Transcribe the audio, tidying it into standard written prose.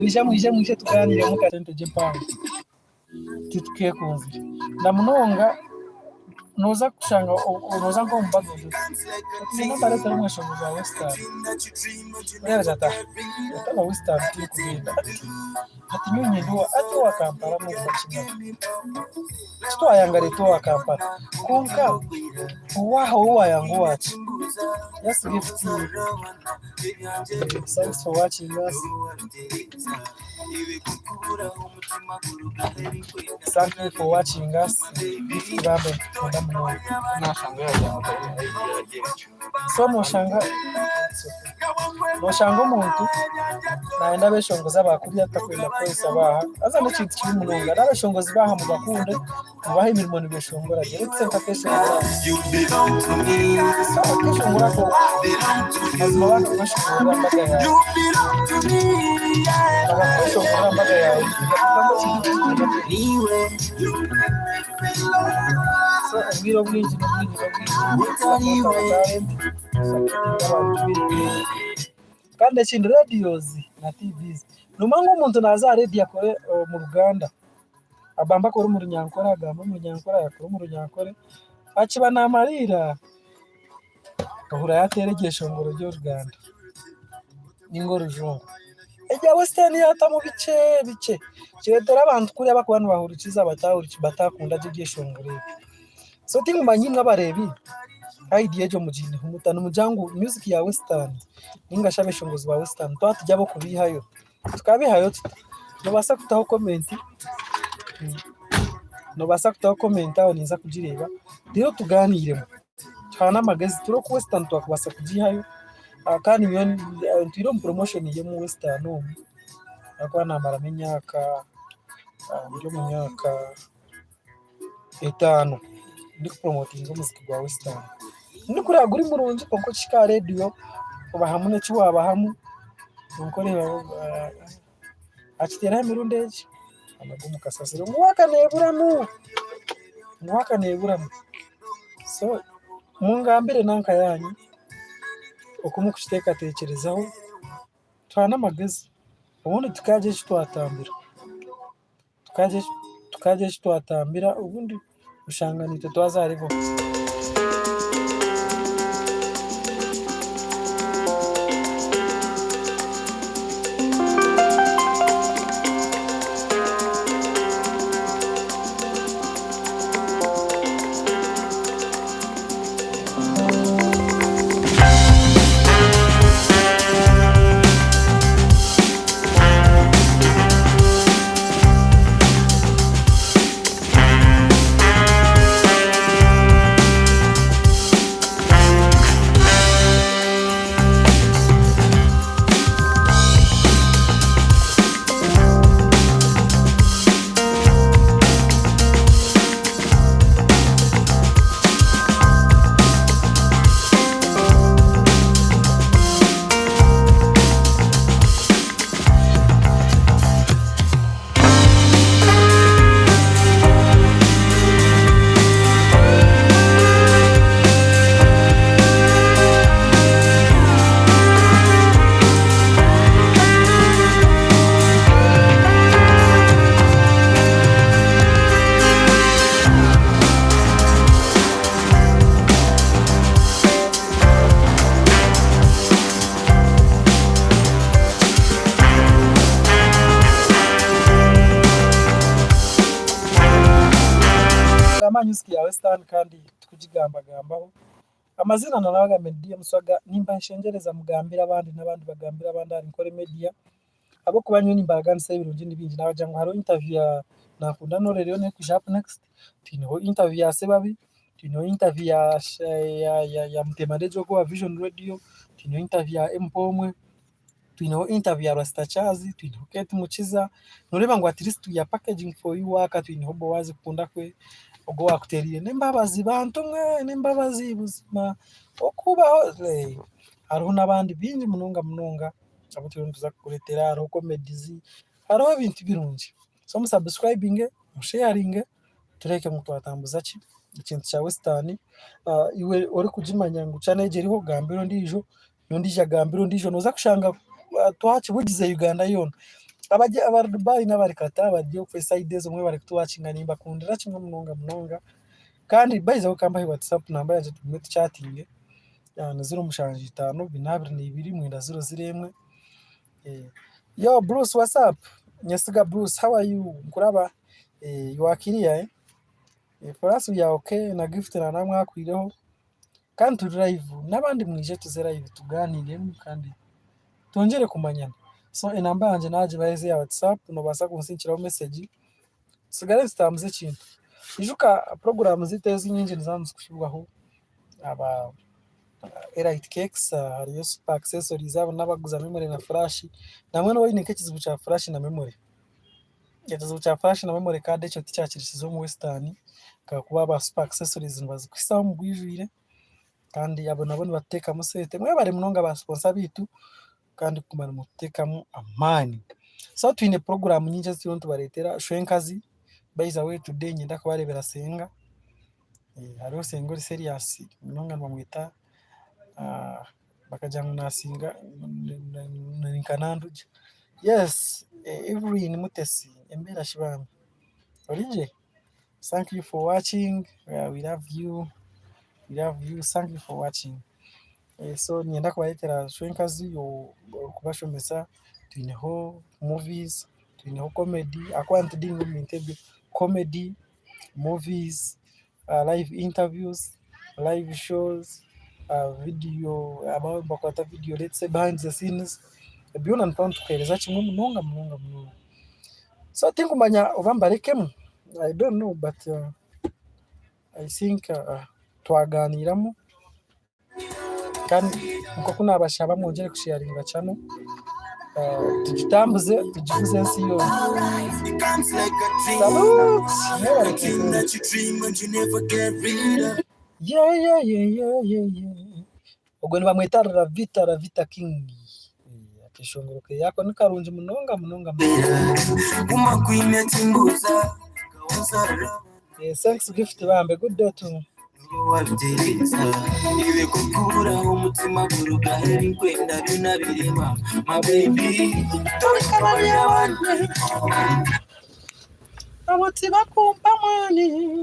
Mwishe tuganire mu kasente jepanga tituke kunzi ndamunonga noza kushanga noza ngo mbazo sina bareta rumwe shongo za Western yara jata tala Western kugenda ati nyonye ndo ati wa Kampala mu kwachina sto ayangare to wa Kampala konka uwa yangu wachi yes gift thanks for watching us. Thank you for watching us. So noshanga umuntu naenda beshongoza abakuri atakwenda kwesa baha aza n'ekintu kiri munonga n'abashongozi baha mu bakunde mubaha imirimo nibeshongora geretse nkateshongora keshongora ko azima abantu bashobora mbaga yawe abashobora mbaga yawe so ubwiro bwinshi kandi chindi radios na TVs numango umuntu naza radio akore mu Ruganda abamba ko mu Runyankore agamba mu Runyankore yakora mu Runyankore aciba namarira kahura yateregesha ngo ryo Ruganda ningoro jongo ejya Western yata mu bice cyetora abantu kuri abakwanu bahurikiza batakunda jigesho ngore so tingumba nyimwe abarebi idea jo mujini humutana mujangu music ya Western ninga shabeshongozi ba Western to atujabo kubihayo tukabihayo no basa kutaho comment aho ninza kujireba rero tuganiremo cyana magazi turo ku Western to akubasa kujihayo kandi miliyoni tiro promotion ye mu Western akwana maramenyaka ndio munyaka 5 ndi promoting umuziki gwa Western ndi kuri aguri murunzi konko chika radio bahamune chiwa bahamu nkore achitera mirundeje amagumu kasasiro mwaka neburamu so mungambire nanka yanyu okumukushiteka tekerezaho twana magezi ubundi tukaje twatambira ubundi ushanganite twazarivo music ya Western kandi tukujigambagambaho amazina naraga media muswaga nimba nshengereza mugambira abandi n'abandi bagambira abandi ari nkore media abo kubanywe nimbaga nse birungi nibindi nabaja ngo haro interview ya nakunda nore rero ne kushap next tino interview ya Sebabi tino interview ya Mtemadejo kwa Vision Radio tino interview ya Mpomwe tino interview ya Rastachazi tino Kate Mukiza noreba ngo at least ya packaging for you waka tino hobo wazi kunda kwe ogo wakuteriye nembabazi bantu mwe nembabazi buzima okubaho hariho n'abandi bingi munonga abo tuza kuretera hariho comedies hariho ibintu birungi so musubscribing musharing tureke mutwatambuza ki ikintu cya Western iwe uri kujimanya ngo cyane jeriho gambiro ndijo nondija gambiro ndijo noza kushanga twachi bugize Uganda yona abajya aba Dubai n'abari Qatar bagiye ku side zomwe bari kutuwacinga nimba kundira kimwe munonga kandi bayiza ko kambaye WhatsApp namba yaje tumwe chatting yana 0 binabiri n'ibiri mwenda 0 yo Bruce, what's up? Nyasiga Bruce, how are you? Kuraba wakiriya for us we are okay na gift na namwe akwireho kandi turi live n'abandi mwije tuze live tuganire kandi tongere kumanyana. So inamba yanje naje baheze ya WhatsApp no basa kunsinkiraho message sigare zitamze kintu ijuka program ziteze nyinshi nzanze kushibwaho aba Elite Cakes hariyo super accessories abo n'abaguza memory na flash namwe no wine kizibu cha flash na memory kizibu cha flash na memory card cyo ticyakirisizo mu Western kakuba ba super accessories mbazi kwisa mu bwijwire kandi abo nabone bateka musete mwe bari munonga ba sponsor bitu kandi kumara muteka mu amani. So twine program nyinshi zyo tubaretera shwenkazi by the way today nyenda kubarebera senga hariho sengo serious munonga bamwita bakajya munasinga ninkananduje. Yes, every in mutesi embera shibambe orije. Thank you for watching. We love you, thank you for watching. So nyenda kubaretera shwenkazi yo kubashomesa twineho movies, twineho comedy akwantu dingo mintebe comedy movies, live interviews, live shows, video about bakwata video, let's say behind the scenes biona ntonto tukereza kimwe munonga. So think umanya ubambarekemo I don't know but I think twaganiramo kandi uko kuna abashaba mwongere kusharinga channel tugitambuze tugivuze nsi yo. Ubwo ni bamwita Ravita King akishongoroke yako nikarunje munonga kuma kwimetse imbuza. Thanks gift bambe good day to iwe kukura umutima kuruga heri kwenda binabirema my baby tokabarira abantu amutima kumpa mani